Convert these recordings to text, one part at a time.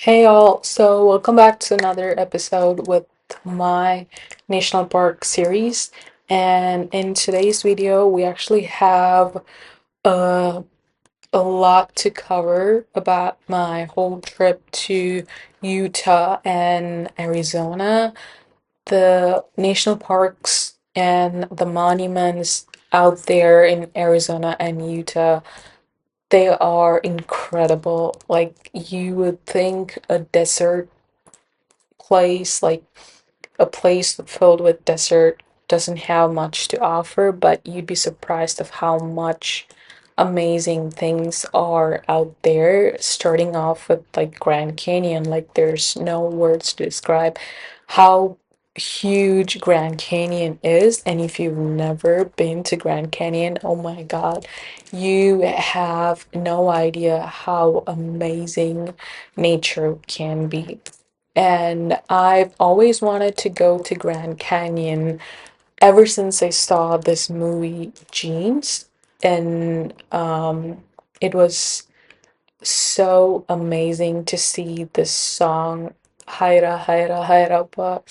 Hey all, so welcome back to another episode with my national park series. And in today's video, we actually have a, a lot to cover about my whole trip to Utah and Arizona, the national parks and the monuments out there in Arizona and Utah. They are incredible. Like, you would think a desert place, like a place filled with desert, doesn't have much to offer, but you'd be surprised of how much amazing things are out there. Starting off with like Grand Canyon, like there's no words to describe how huge Grand Canyon is. And if you've never been to Grand Canyon, oh my God, you have no idea how amazing nature can be. And I've always wanted to go to Grand Canyon ever since I saw this movie Jeans. And it was so amazing to see this song Haira Haira Hairapa.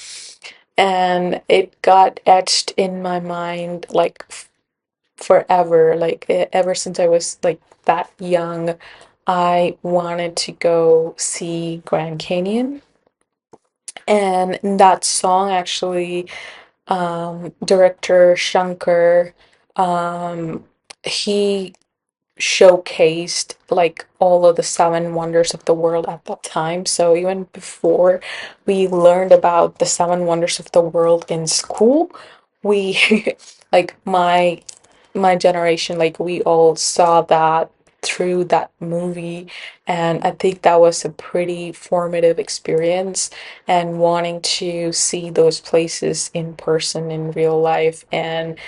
And it got etched in my mind like forever. Like ever since I was like that young, I wanted to go see Grand Canyon. And that song actually, director Shankar, um, he showcased like all of the seven wonders of the world at that time. So even before we learned about the seven wonders of the world in school, we like my generation, like we all saw that through that movie, and I think that was a pretty formative experience, and wanting to see those places in person in real life and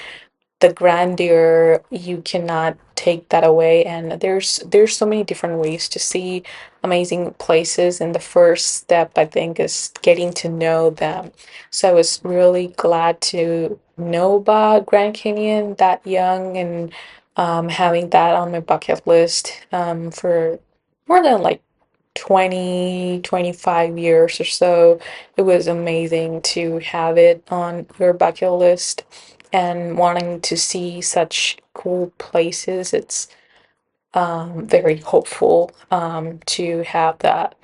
the grandeur, you cannot take that away. And there's so many different ways to see amazing places, and the first step I think is getting to know them. So I was really glad to know about Grand Canyon that young, and having that on my bucket list for more than like 20-25 years or so. It was amazing to have it on your bucket list and wanting to see such cool places. It's very hopeful to have that.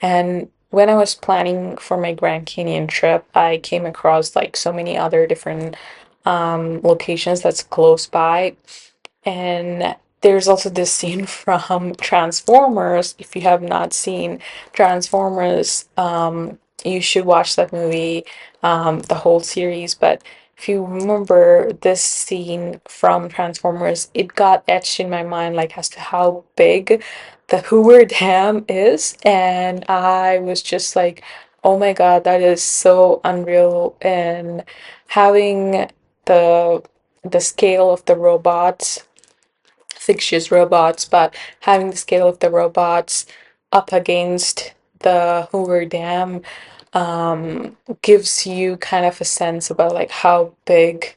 And when I was planning for my Grand Canyon trip, I came across like so many other different locations that's close by. And there's also this scene from Transformers. If you have not seen Transformers, you should watch that movie, the whole series. But if you remember this scene from Transformers, it got etched in my mind, like as to how big the Hoover Dam is. And I was just like, oh my God, that is so unreal. And having the the scale of the robots, fictitious robots, but having the scale of the robots up against the Hoover Dam gives you kind of a sense about like how big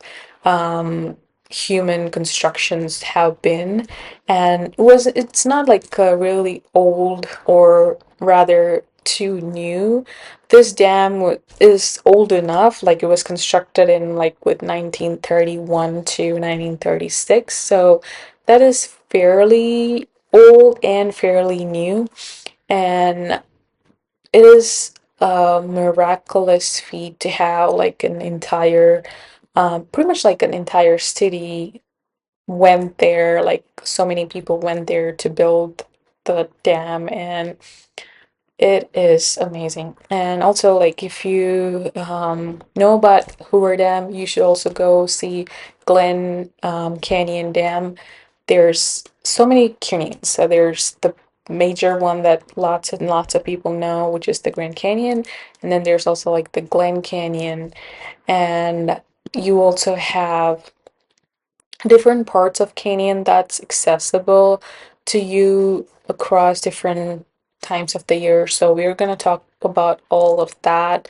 human constructions have been. And it's not like really old, or rather too new. This dam is old enough, like it was constructed in like with 1931 to 1936, so that is fairly old and fairly new. And it is a miraculous feat to have like an entire, pretty much like an entire city went there, like so many people went there to build the dam, and it is amazing. And also, like, if you know about Hoover Dam, you should also go see Glen Canyon Dam. There's so many canyons. So there's the major one that lots and lots of people know, which is the Grand Canyon. And then there's also like the Glen Canyon. And you also have different parts of Canyon that's accessible to you across different times of the year. So we're gonna talk about all of that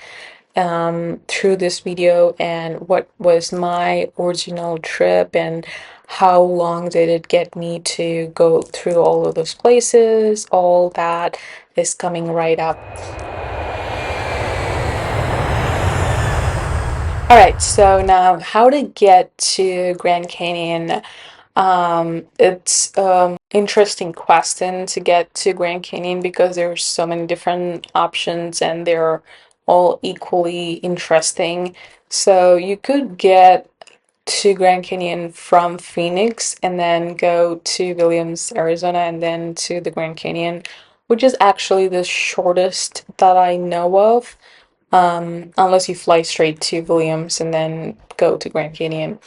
through this video, and what was my original trip and how long did it get me to go through all of those places, all that. is coming right up. All right, so now how to get to Grand Canyon. It's interesting question to get to Grand Canyon because there's so many different options and they're all equally interesting. So you could get to Grand Canyon from Phoenix and then go to Williams, Arizona, and then to the Grand Canyon, which is actually the shortest that I know of, unless you fly straight to Williams and then go to Grand Canyon.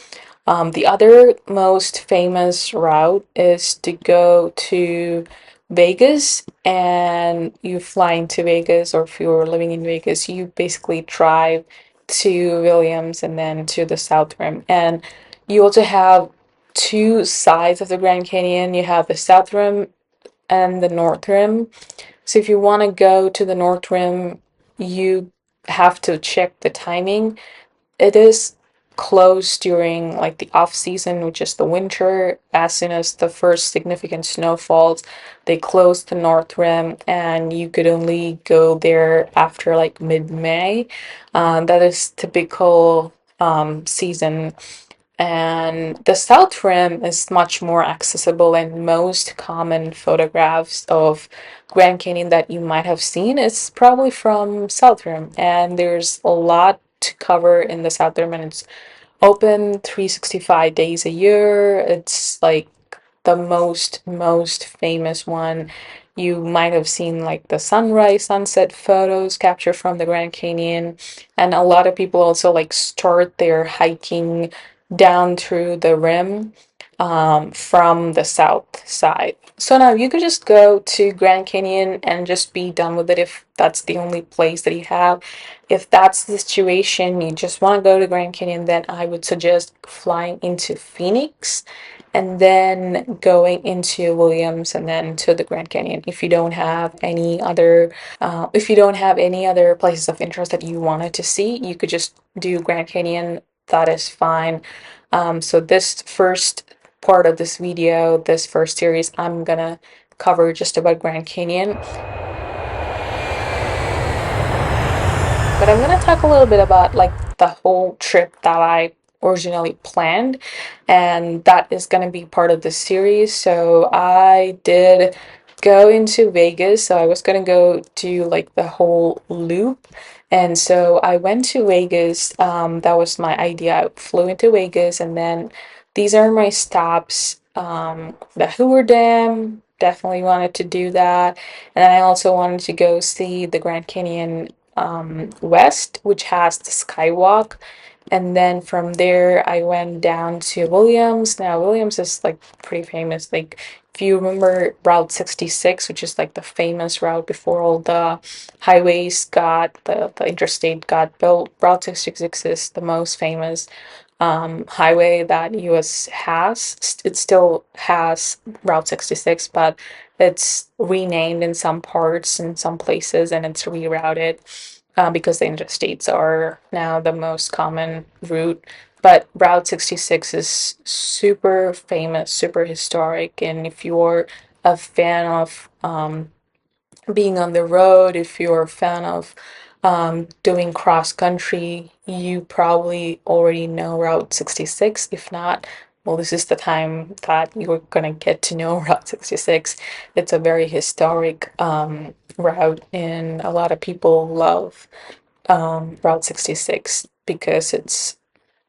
The other most famous route is to go to Vegas, and you fly into Vegas, or if you're living in Vegas, you basically drive to Williams and then to the South Rim. And you also have two sides of the Grand Canyon. You have the South Rim and the North Rim. So if you want to go to the North Rim, you have to check the timing. It is closed during like the off season, which is the winter. As soon as the first significant snow falls, they close the North Rim, and you could only go there after like mid-May. That is typical season. And the South Rim is much more accessible, and most common photographs of Grand Canyon that you might have seen is probably from South Rim. And there's a lot to cover in the South Rim, and it's open 365 days a year. It's like the most famous one. You might have seen like the sunrise, sunset photos captured from the Grand Canyon, and a lot of people also like start their hiking down through the rim from the south side. So now you could just go to Grand Canyon and just be done with it if that's the only place that you have. If that's the situation, you just want to go to Grand Canyon, then I would suggest flying into Phoenix and then going into Williams and then to the Grand Canyon. If you don't have any other places of interest that you wanted to see, you could just do Grand Canyon. That is fine. So this first part of this video, this first series, I'm gonna cover just about Grand Canyon. But I'm gonna talk a little bit about like the whole trip that I originally planned, and that is gonna be part of the series. So I did go into Vegas, so I was gonna go do like the whole loop. And so I went to Vegas. That was my idea. I flew into Vegas, and then these are my stops. The Hoover Dam, definitely wanted to do that. And I also wanted to go see the Grand Canyon West, which has the skywalk. And then from there, I went down to Williams. Now, Williams is like pretty famous. Like, if you remember Route 66, which is like the famous route before all the highways got, the interstate got built, Route 66 is the most famous highway that US has. It still has Route 66, but it's renamed in some parts in some places, and it's rerouted because the interstates are now the most common route. But Route 66 is super famous, super historic, and if you're a fan of being on the road, if you're a fan of doing cross country, you probably already know Route 66. If not, well, this is the time that you're gonna get to know Route 66. It's a very historic route, and a lot of people love Route 66 because it's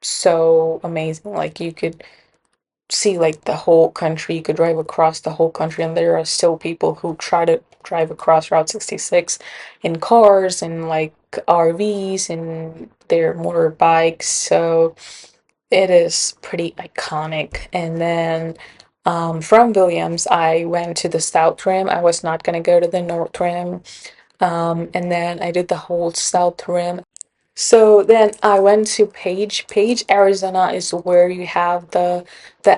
so amazing. Like, you could see like the whole country. You could drive across the whole country, and there are still people who try to drive across Route 66 in cars and like RVs and their motorbikes. So it is pretty iconic. And then from Williams, I went to the South Rim. I was not gonna go to the North Rim. And then I did the whole South Rim. So then I went to Page. Page, Arizona is where you have the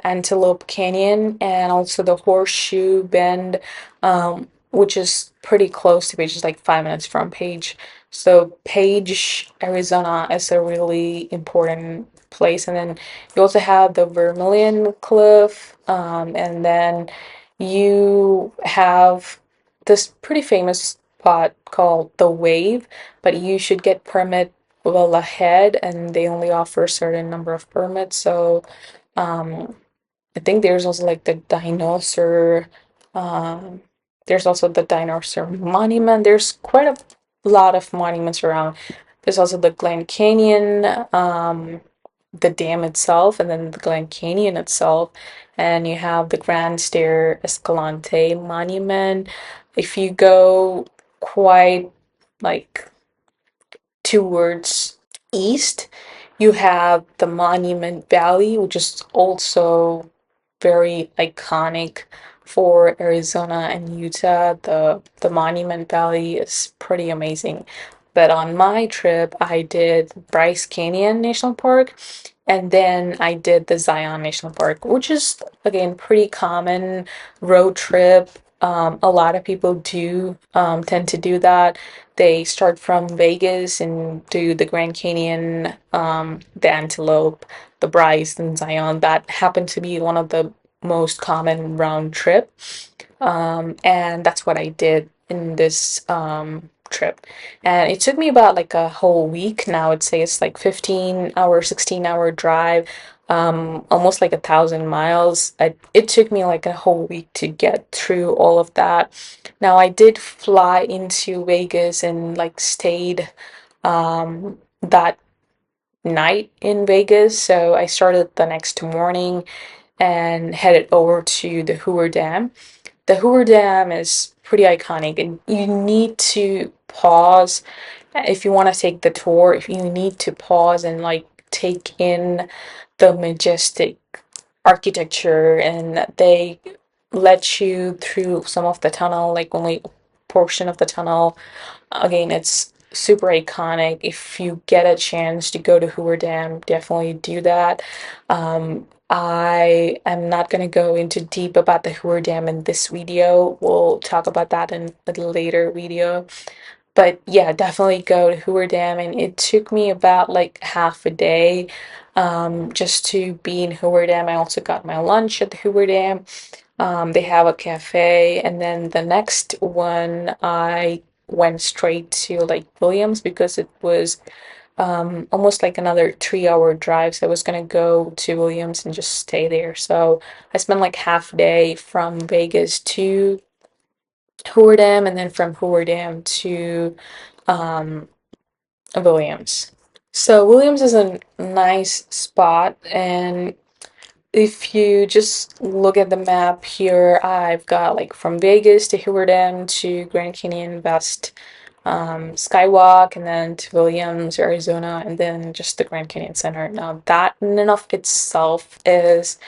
Antelope Canyon and also the Horseshoe Bend, which is pretty close to Page. It's like 5 minutes from Page. So Page, Arizona is a really important place. And then you also have the Vermilion Cliff, and then you have this pretty famous spot called the Wave, but you should get permit well ahead, and they only offer a certain number of permits. So um, I think there's also like the dinosaur. Um, there's also the dinosaur monument. There's quite a lot of monuments around. There's also the Glen Canyon, the dam itself, and then the Glen Canyon itself. And you have the Grand Stair Escalante monument. If you go quite like towards east, you have the Monument Valley, which is also very iconic for Arizona and Utah. The Monument Valley is pretty amazing. But on my trip, I did Bryce Canyon National Park, and then I did the Zion National Park, which is again pretty common road trip. A lot of people do tend to do that. They start from Vegas and do the Grand Canyon, the Antelope, the Bryce, and Zion. That happened to be one of the most common round trip. And that's what I did in this trip. And it took me about like a whole week. Now I'd say it's like 15-hour, 16-hour drive, almost like 1,000 miles. It took me like a whole week to get through all of that. Now I did fly into Vegas and like stayed that night in Vegas. So I started the next morning and headed over to the Hoover Dam. The Hoover Dam is pretty iconic, and you need to pause if you want to take the tour. If you need to pause and like take in the majestic architecture, and they let you through some of the tunnel, like only a portion of the tunnel. Again, it's super iconic. If you get a chance to go to Hoover Dam, definitely do that. I am not going to go into deep about the Hoover Dam in this video. We'll talk about that in a later video. But yeah, definitely go to Hoover Dam. And it took me about like half a day just to be in Hoover Dam. I also got my lunch at the Hoover Dam. They have a cafe, and then the next one I went straight to like Williams because it was almost like another 3 hour drive. So I was gonna go to Williams and just stay there. So I spent like half a day from Vegas to Hoover Dam, and then from Hoover Dam to um, Williams. So Williams is a nice spot, and if you just look at the map here, I've got like from Vegas to Hoover Dam to Grand Canyon West Skywalk, and then to Williams, Arizona, and then just the Grand Canyon Center. Now, that in and of itself is,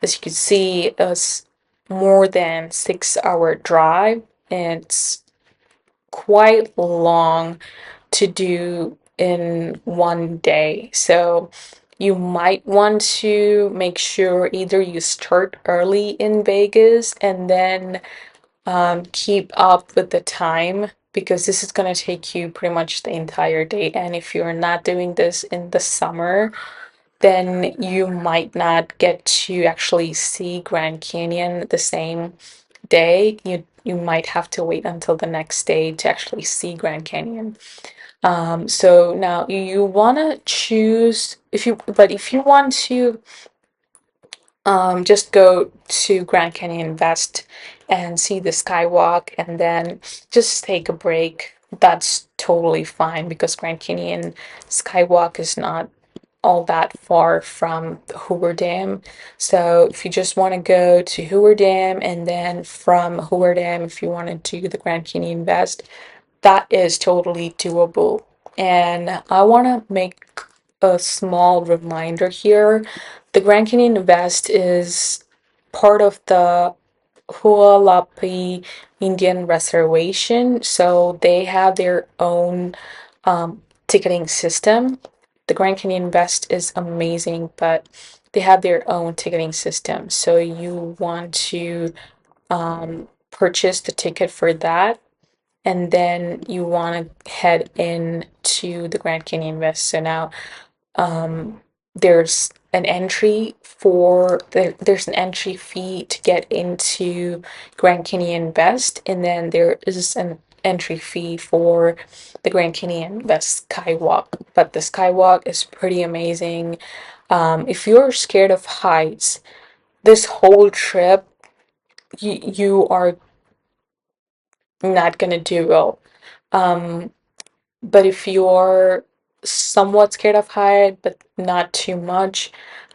as you can see, is more than 6 hour drive, and it's quite long to do in one day. So you might want to make sure either you start early in Vegas and then keep up with the time, because this is going to take you pretty much the entire day. And if you're not doing this in the summer, then you might not get to actually see Grand Canyon the same day. You might have to wait until the next day to actually see Grand Canyon. So now you want to choose if you want to just go to Grand Canyon West and see the skywalk and then just take a break. That's totally fine because Grand Canyon skywalk is not all that far from the Hoover Dam. So if you just want to go to Hoover Dam and then from Hoover Dam, if you want to do the Grand Canyon West, that is totally doable. And I want to make a small reminder here. The Grand Canyon West is part of the Hualapai Indian Reservation, so they have their own ticketing system. The Grand Canyon West is amazing, but they have their own ticketing system. So you want to purchase the ticket for that, and then you want to head in to the Grand Canyon West. So now there's an entry for there's an entry fee to get into Grand Canyon West, and then there is an entry fee for the Grand Canyon West Skywalk. But the Skywalk is pretty amazing. If you're scared of heights, this whole trip you are not gonna do well. Um, but if you're somewhat scared of height, but not too much,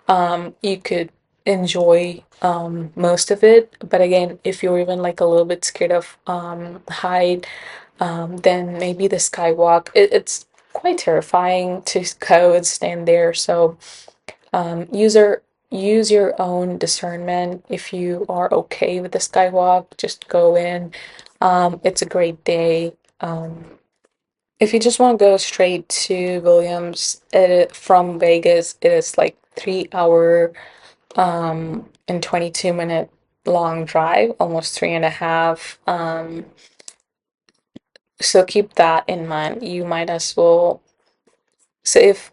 you could enjoy most of it. But again, if you're even like a little bit scared of height, then maybe the skywalk. It's quite terrifying to go and stand there. So use your own discernment. If you are okay with the skywalk, just go in. It's a great day. If you just want to go straight to Williams, from Vegas, it is like 3 hour and 22-minute long drive, almost three and a half. So keep that in mind. You might as well. So if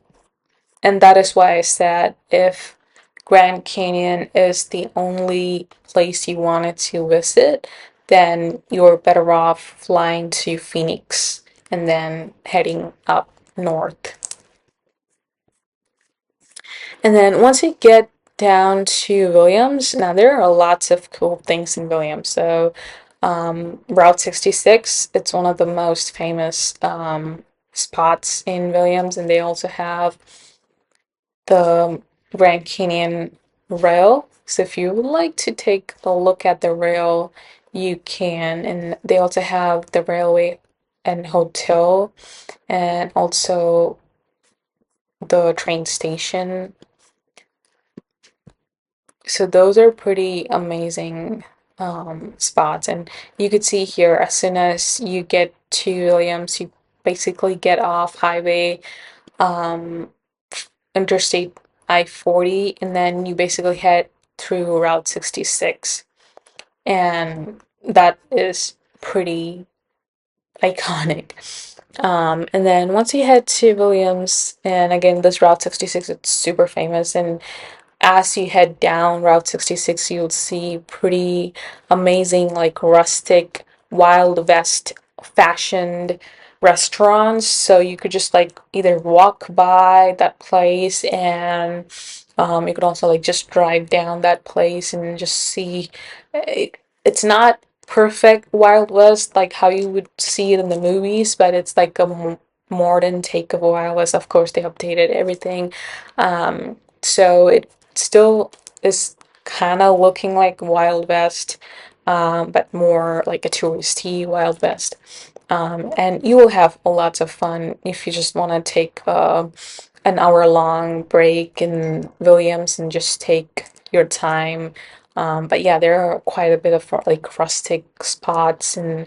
And that is why I said if Grand Canyon is the only place you wanted to visit, then you're better off flying to Phoenix and then heading up north. And then once you get down to Williams, now there are lots of cool things in Williams. So Route 66, it's one of the most famous spots in Williams, and they also have the Grand Canyon rail. So if you would like to take a look at the rail, you can. And they also have the railway and hotel, and also the train station. So those are pretty amazing spots. And you could see here, as soon as you get to Williams, you basically get off highway um, Interstate I-40, and then you basically head through Route 66. And that is pretty iconic. And then once you head to Williams, and again, this Route 66, it's super famous. And as you head down Route 66, you'll see pretty amazing, like rustic, Wild West fashioned restaurants. So you could just like either walk by that place, and you could also like just drive down that place and just see. It's not perfect Wild West like how you would see it in the movies, but it's like a modern take of Wild West. Of course, they updated everything. So it still is kind of looking like Wild West, but more like a touristy Wild West. And you will have lots of fun if you just want to take an hour long break in Williams and just take your time. But yeah, there are quite a bit of like rustic spots and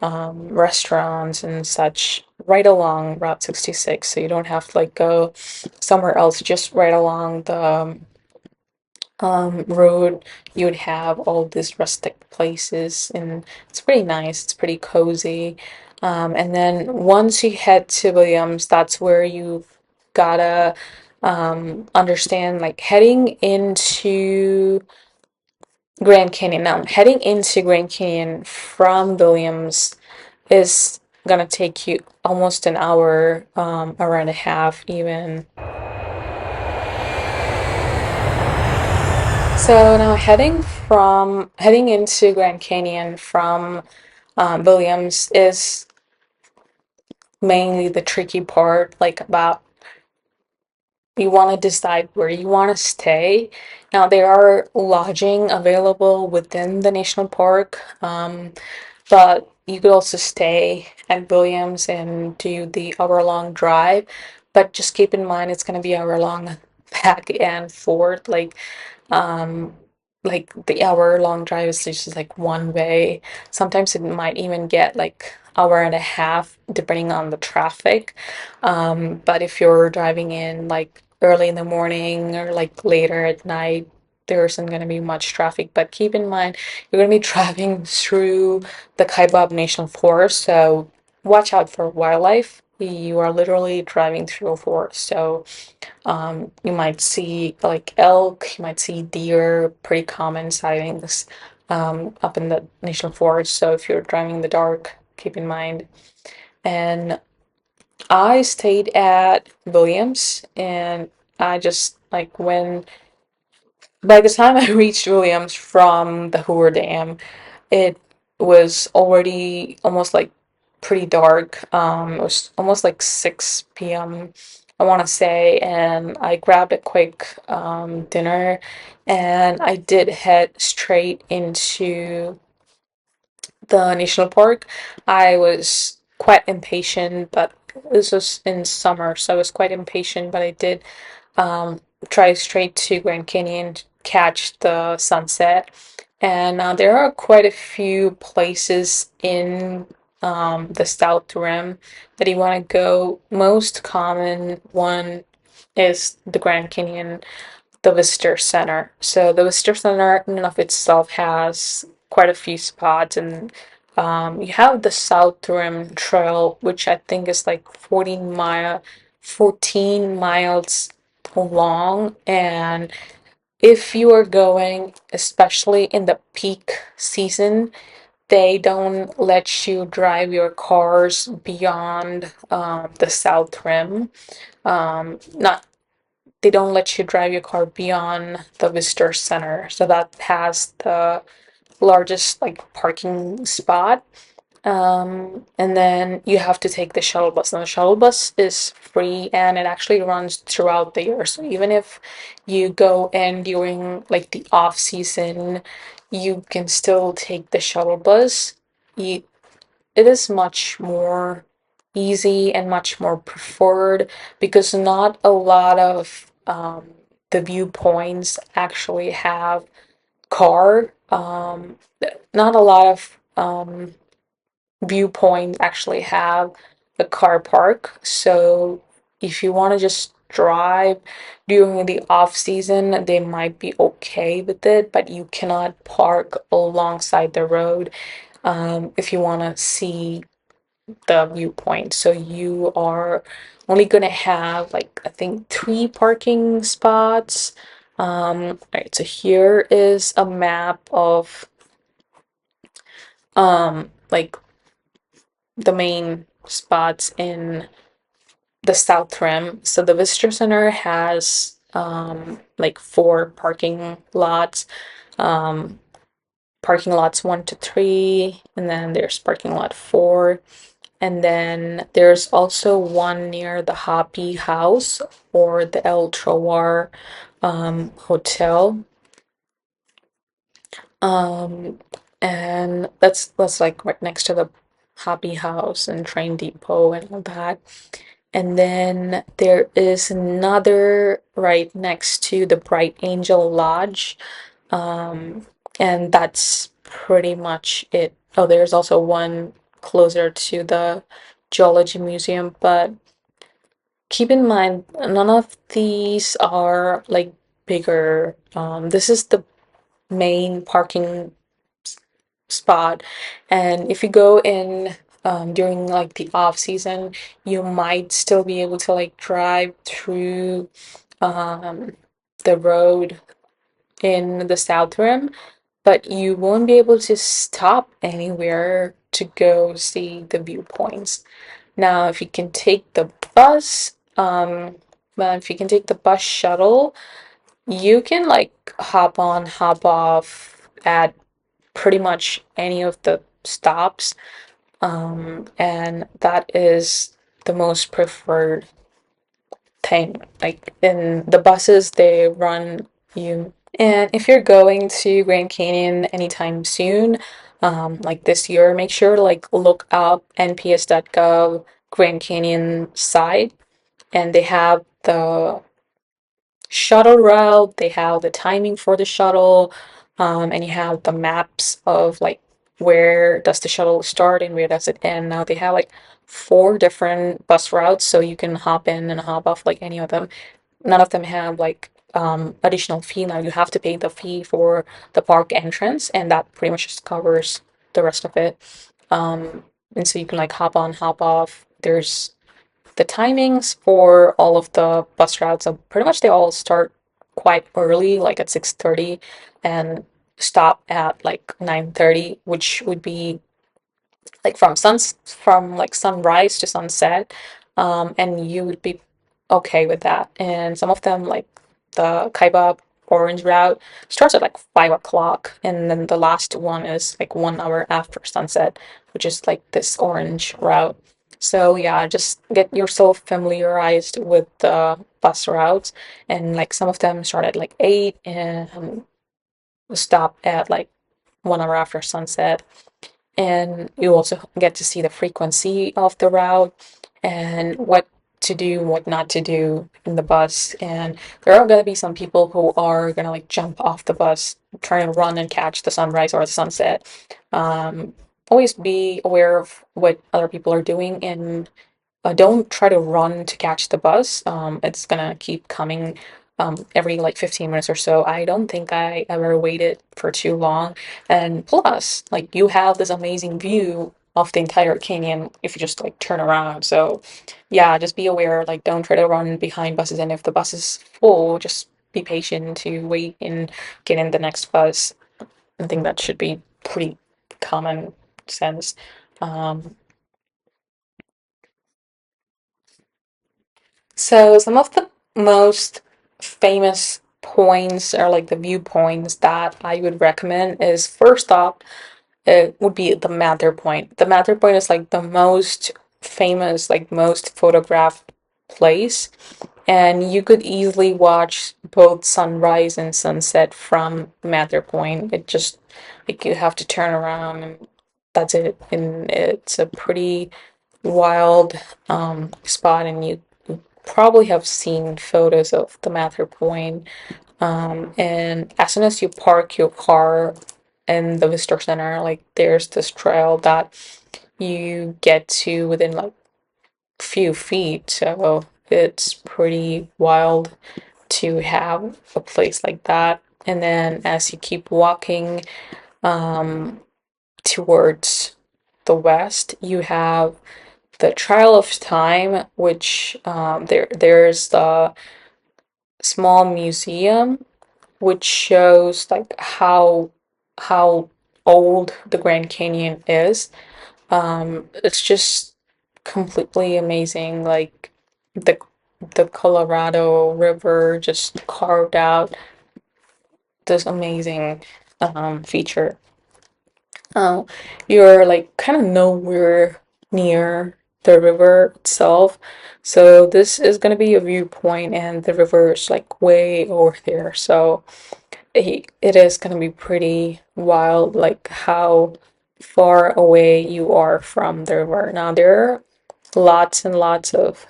restaurants and such right along Route 66. So you don't have to like go somewhere else, just right along the road. You would have all these rustic places, and it's pretty nice. It's pretty cozy. And then once you head to Williams, that's where you gotta understand like heading into Grand Canyon. Now, heading into Grand Canyon from Williams is gonna take you almost an hour and a half even. So now heading into Grand Canyon from Williams is mainly the tricky part, like about you want to decide where you want to stay. Now there are lodging available within the national park, but you could also stay at Williams and do the hour-long drive. But just keep in mind it's going to be hour-long back and forth. Um, like the hour-long drive is just like one way. Sometimes it might even get like hour and a half depending on the traffic. But if you're driving in like early in the morning or like later at night, there isn't going to be much traffic. But keep in mind, you're going to be driving through the Kaibab National Forest, so watch out for wildlife. you are literally driving through a forest. So you might see like elk, you might see deer, pretty common sightings up in the national forest. So if you're driving in the dark, keep in mind. And I stayed at Williams, and I just like when by the time I reached Williams from the Hoover Dam, it was already almost like pretty dark. It was almost like 6 p.m., I want to say, and I grabbed a quick dinner, and I did head straight into the national park. I was quite impatient, but this was in summer, so I was quite impatient, but I did um, drive straight to Grand Canyon to catch the sunset. And there are quite a few places in the South Rim that you want to go. Most common one is the Grand Canyon, the Visitor Center. So the Visitor Center in and of itself has quite a few spots, and you have the South Rim Trail, which I think is like 14 miles long. And if you are going, especially in the peak season, they don't let you drive your cars beyond the South Rim. Not They don't let you drive your car beyond the visitor center. So that has the largest like parking spot. And then you have to take the shuttle bus. And the shuttle bus is free and it actually runs throughout the year. So even if you go in during like the off season, you can still take the shuttle bus. You, it is much more easy and much more preferred because not a lot of the viewpoints actually have car. Not a lot of viewpoints actually have a car park. So if you want to just drive during the off season, they might be okay with it, but you cannot park alongside the road if you want to see the viewpoint. So you are only gonna have like I think 3 parking spots. Right, so here is a map of like the main spots in the South Rim. So the visitor center has like 4 parking lots. Um Parking lots 1 to 3, and then there's parking lot 4. And then there's also one near the Hoppy House or the El Trovar Hotel. Um, and that's like right next to the Hoppy House and train depot and all that. And then there is another right next to the Bright Angel Lodge. Um, and that's pretty much it. Oh, there's also one closer to the Geology Museum, but keep in mind, none of these are like bigger. This is the main parking spot, and if you go in during like the off season, you might still be able to like drive through um, the road in the South Rim, but you won't be able to stop anywhere to go see the viewpoints. Now, if you can take the bus, well, if you can take the bus shuttle, you can like hop on, hop off at pretty much any of the stops, and that is the most preferred thing. Like in the buses, they run you. And if you're going to Grand Canyon anytime soon, like this year, make sure to like look up nps.gov Grand Canyon site, and they have the shuttle route, they have the timing for the shuttle, and you have the maps of like where does the shuttle start and where does it end. Now they have like 4 different bus routes, so you can hop in and hop off like any of them. None of them have like additional fee. Now you have to pay the fee for the park entrance, and that pretty much just covers the rest of it. And so you can like hop on, hop off. There's the timings for all of the bus routes are pretty much they all start quite early, like at 6:30, and stop at like 9:30, which would be like from like sunrise to sunset, and you would be okay with that. And some of them, like the Kaibab orange route, starts at like 5 o'clock, and then the last one is like 1 hour after sunset, which is like this orange route. So yeah, just get yourself familiarized with the bus routes, and like some of them start at like 8 and stop at like 1 hour after sunset. And you also get to see the frequency of the route and what to do, what not to do in the bus. And there are going to be some people who are going to like jump off the bus, trying to run and catch the sunrise or the sunset. Um, Always be aware of what other people are doing, and don't try to run to catch the bus. It's gonna keep coming every like 15 minutes or so. I don't think I ever waited for too long. And plus, like you have this amazing view of the entire canyon if you just like turn around. So yeah, just be aware, like don't try to run behind buses. And if the bus is full, just be patient to wait and get in the next bus. I think that should be pretty common sense. Um, So some of the most famous points or like the viewpoints that I would recommend is first off, it would be the Mather Point. The Mather Point is like the most famous, like most photographed place, and you could easily watch both sunrise and sunset from Mather Point. It just like you have to turn around and that's it. And it's a pretty wild spot, and you probably have seen photos of the Mather Point. And as soon as you park your car in the visitor center, like there's this trail that you get to within like few feet. So it's pretty wild to have a place like that. And then as you keep walking towards the west, you have the Trial of Time, which there's the small museum which shows like how old the Grand Canyon is. It's just completely amazing, like the the Colorado River just carved out this amazing feature. Uh, you're like kind of nowhere near the river itself. So this is gonna be a viewpoint and the river is like way over there. So it is gonna be pretty wild, like how far away you are from the river. Now there are lots and lots of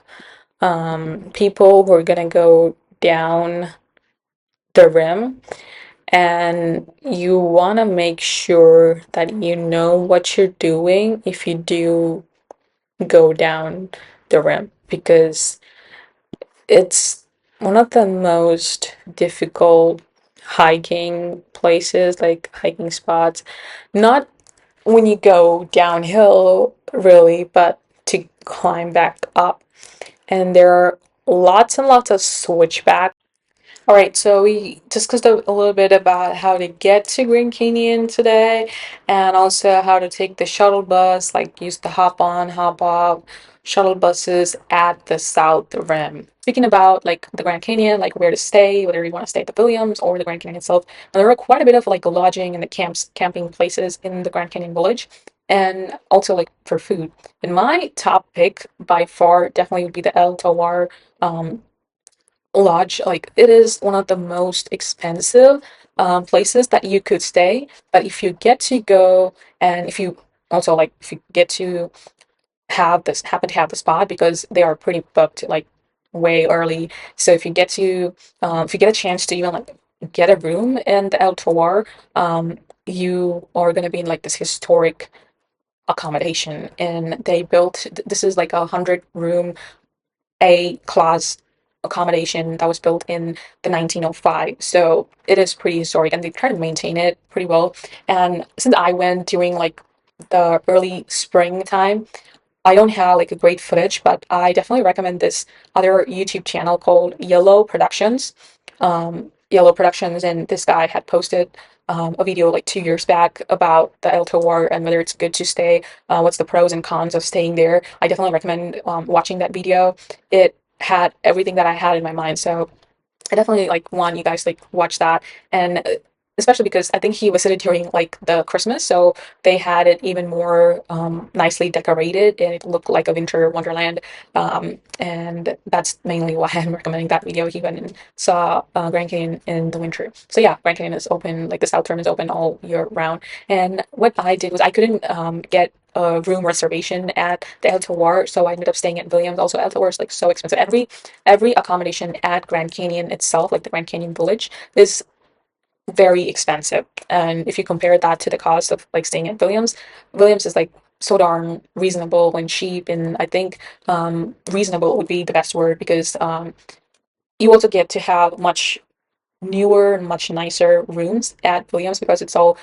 people who are gonna go down the rim, and you want to make sure that you know what you're doing if you do go down the rim, because it's one of the most difficult hiking places, like hiking spots. Not when you go downhill, really, but to climb back up. And there are lots and lots of switchbacks. All right, so we discussed a little bit about how to get to Grand Canyon today, and also how to take the shuttle bus, like use the hop on, hop off shuttle buses at the South Rim. Speaking about like the Grand Canyon, like where to stay, whether you want to stay at the Williams or the Grand Canyon itself, there are quite a bit of like lodging and the camping places in the Grand Canyon Village, and also like for food. And my top pick by far definitely would be the El Tawar lodge. Like it is one of the most expensive places that you could stay, but if you get to go, and if you also like if you get to have this happen to have the spot, because they are pretty booked like way early. So if you get a chance to even like get a room in the El Tovar, you are going to be in like this historic accommodation, and they built this is like 100 room A class accommodation that was built in the 1905. So it is pretty historic, and they try to maintain it pretty well. And since I went during like the early springtime, I don't have like a great footage, but I definitely recommend this other YouTube channel called Yellow Productions. Yellow Productions, and this guy had posted a video like 2 years back about the El Tawar and whether it's good to stay, what's the pros and cons of staying there. I definitely recommend watching that video. It had everything that I had in my mind, so I definitely like want you guys like watch that, and especially because I think he visited during like the Christmas, so they had it even more nicely decorated and it looked like a winter wonderland. And that's mainly why I'm recommending that video. He went and saw Grand Canyon in the winter. So yeah, Grand Canyon is open, like the South Rim is open all year round. And what I did was I couldn't get a room reservation at the El Tawar, so I ended up staying at Williams. Also, El Tawar is like so expensive. Every accommodation at Grand Canyon itself, like the Grand Canyon Village, is very expensive. And if you compare that to the cost of like staying at Williams, Williams is like so darn reasonable and cheap. And I think reasonable would be the best word because you also get to have much newer and much nicer rooms at Williams because it's all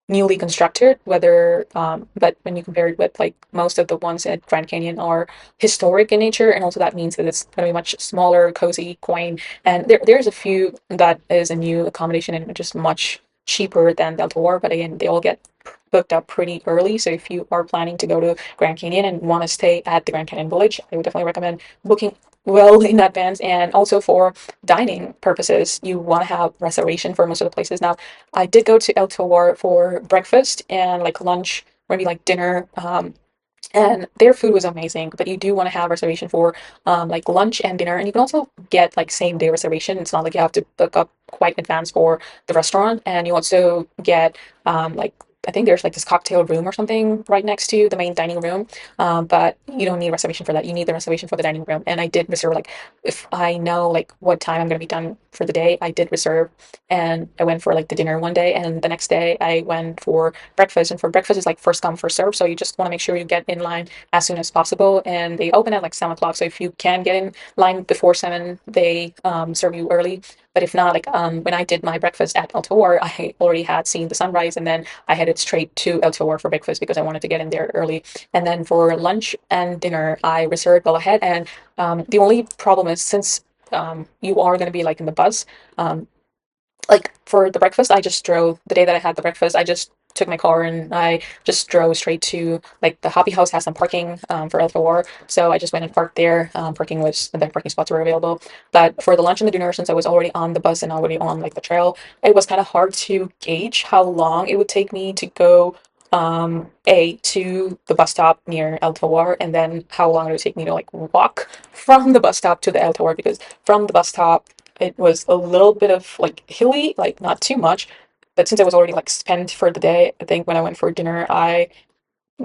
newly constructed, whether but when you compare it with like most of the ones at Grand Canyon are historic in nature, and also that means that it's going to be much smaller, cozy, quaint, and there's a few that is a new accommodation and just much cheaper than Delta War, but again they all get booked up pretty early. So if you are planning to go to Grand Canyon and want to stay at the Grand Canyon Village, I would definitely recommend booking well in advance. And also for dining purposes, you want to have reservation for most of the places. Now I did go to El Tawar for breakfast and like lunch, maybe like dinner. And their food was amazing, but you do want to have reservation for like lunch and dinner, and you can also get like same day reservation. It's not like you have to book up quite in advance for the restaurant, and you also get like I think there's like this cocktail room or something right next to the main dining room, but you don't need a reservation for that. You need the reservation for the dining room, and I did reserve like if I know like what time I'm gonna be done for the day, I did reserve, and I went for like the dinner one day, and the next day I went for breakfast. And for breakfast is like first come first serve, so you just want to make sure you get in line as soon as possible, and they open at like 7 o'clock. So if you can get in line before 7, they serve you early. But if not, like when I did my breakfast at El Tawar, I already had seen the sunrise, and then I headed straight to El Tawar for breakfast because I wanted to get in there early. And then for lunch and dinner I reserved well ahead. And the only problem is since you are going to be like in the bus, um, like for the breakfast, I just drove the day that I had the breakfast. I just took my car and I just drove straight to like the Hobby House has some parking for L4. So I just went and parked there. The parking spots were available. But for the lunch and the dinner, since I was already on the bus and already on like the trail, it was kind of hard to gauge how long it would take me to go to the bus stop near El Tawar, and then how long it would take me to like walk from the bus stop to the El Tawar, because from the bus stop it was a little bit of like hilly, like not too much. But since I was already like spent for the day, I think when I went for dinner, I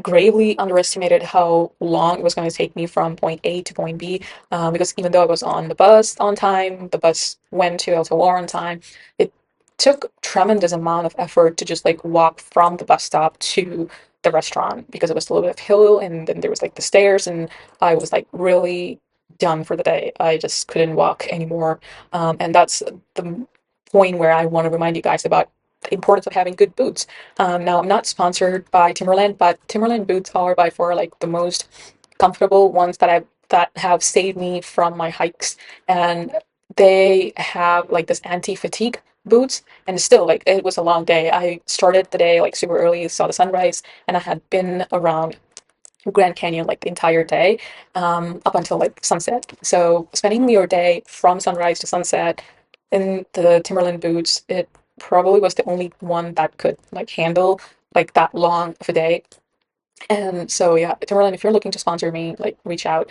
gravely underestimated how long it was going to take me from point A to point B. Because even though I was on the bus on time, the bus went to El Tawar on time. It took tremendous amount of effort to just like walk from the bus stop to the restaurant because it was a little bit of hill, and then there was like the stairs, and I was like really done for the day. I just couldn't walk anymore. And that's the point where I want to remind you guys about the importance of having good boots. Now, I'm not sponsored by Timberland, but Timberland boots are by far like the most comfortable ones that have saved me from my hikes, and they have like this anti-fatigue boots. And still, like it was a long day. I started the day like super early, saw the sunrise, and I had been around Grand Canyon like the entire day, up until like sunset. So spending your day from sunrise to sunset in the Timberland boots, it probably was the only one that could like handle like that long of a day. And so yeah, Timberland, if you're looking to sponsor me, like reach out,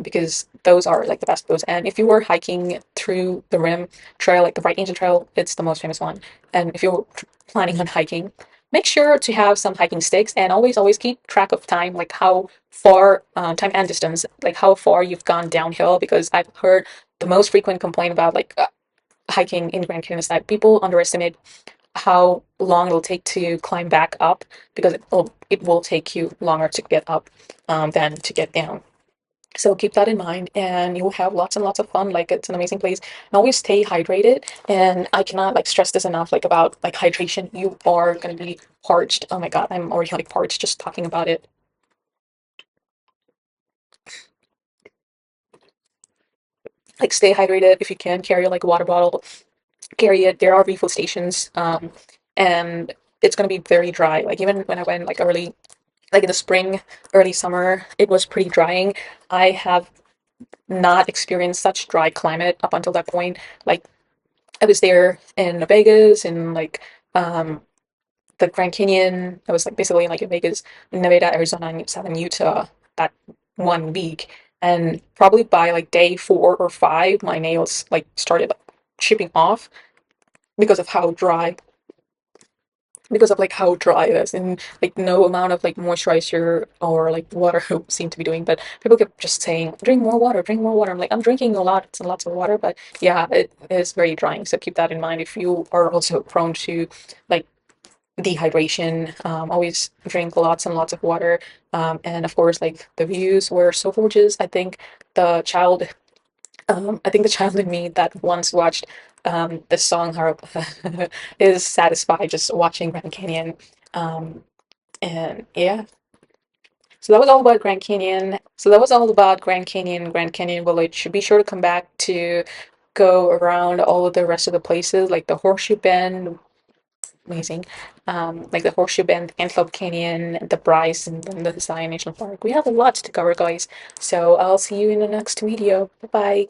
because those are like the best boots. And if you were hiking through the Rim Trail, like the Bright Angel Trail, it's the most famous one. And if you're planning on hiking, make sure to have some hiking sticks, and always keep track of time, like how far, time and distance, like how far you've gone downhill. Because I've heard the most frequent complaint about like hiking in Grand Canyon is that people underestimate how long it'll take to climb back up, because it will take you longer to get up than to get down. So keep that in mind, and you'll have lots and lots of fun. Like it's an amazing place, and always stay hydrated. And I cannot like stress this enough, like about like hydration. You are gonna be parched. Oh my God, I'm already like parched just talking about it. like stay hydrated. If you can, carry like a water bottle, carry it. There are refill stations, and it's gonna be very dry. Like even when I went like early, like in the spring, early summer, it was pretty drying. I have not experienced such dry climate up until that point. Like I was there in Vegas and like um the Grand Canyon. I was like basically like in Vegas, Nevada, Arizona, and Southern Utah that 1 week. And probably by like day 4 or 5, my nails like started chipping off because of how dry, because of like how dry it is, and like no amount of like moisturizer or like water seemed to be doing. But people kept just saying, drink more water, drink more water. I'm like, I'm drinking a lot and lots of water, but yeah, it is very drying. So keep that in mind if you are also prone to like dehydration. Always drink lots and lots of water. And of course, like the views were so gorgeous. I think the child in me that once watched this song is satisfied just watching Grand Canyon. Um, and yeah, so that was all about Grand Canyon. So that was all about Grand Canyon Village. Be sure to come back to go around all of the rest of the places, like the Horseshoe Bend, amazing. Like the Horseshoe Bend, Antelope Canyon, the Bryce, and then the Zion National Park. We have a lot to cover, guys. So I'll see you in the next video. Bye bye.